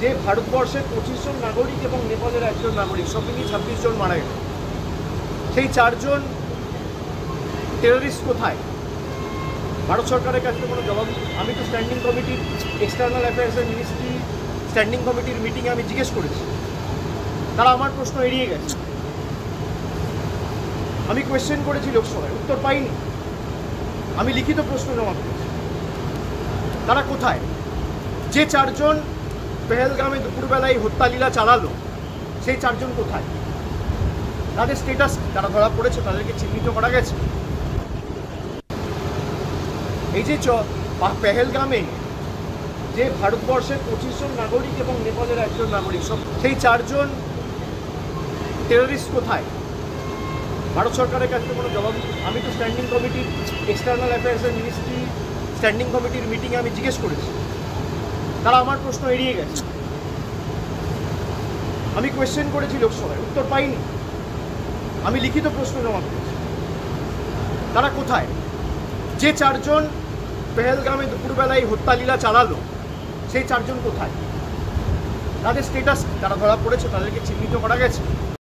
যে ভারতবর্ষের 25 জন নাগরিক এবং নেপালের একজন নাগরিক সব মিলিয়ে 26 জন মারা গেল। সেই 4 জন টেররিস্ট কোথায়? ভারত সরকারের কাছে কোনো জবাব। আমি তো স্ট্যান্ডিং কমিটির এক্সটার্নাল অ্যাফেয়ার্সের মিনিস্ট্রি স্ট্যান্ডিং কমিটির মিটিংয়ে আমি জিজ্ঞেস করেছি, তারা আমার প্রশ্ন এড়িয়ে গেছে। আমি কোয়েশ্চেন করেছি লোকসভায়, উত্তর পাইনি। আমি লিখিত প্রশ্ন জমা করেছি, তারা কোথায়? যে 4 জন পেহেলগামে দুপুরবেলায় হত্যালীলা চালালো সেই 4 জন কোথায়? তাদের স্টেটাস, তারা ধরা পড়েছে, তাদেরকে চিহ্নিত করা গেছে। এই যে পেহেলগামে যে ভারতবর্ষের 25 জন নাগরিক এবং নেপালের একজন নাগরিক সব, সেই 4 জন টেররিস্ট কোথায়? ভারত সরকারের কাছে কোনো জবাব। আমি তো স্ট্যান্ডিং কমিটির এক্সটার্নাল অ্যাফেয়ার্সের মিনিস্ট্রি স্ট্যান্ডিং কমিটির মিটিংয়ে আমি জিজ্ঞেস করেছি, তারা আমার প্রশ্ন এড়িয়ে গেছে। আমি কোয়েশ্চেন করেছি লোকসভায়, উত্তর পাইনি। আমি লিখিত প্রশ্ন জমা করেছি, তারা কোথায়? যে 4 জন পেহেলগামে দুপুরবেলায় হত্যালীলা চালালো সেই 4 জন কোথায়? তাদের স্টেটাস, তারা ধরা পড়েছে, তাদেরকে চিহ্নিত করা গেছে।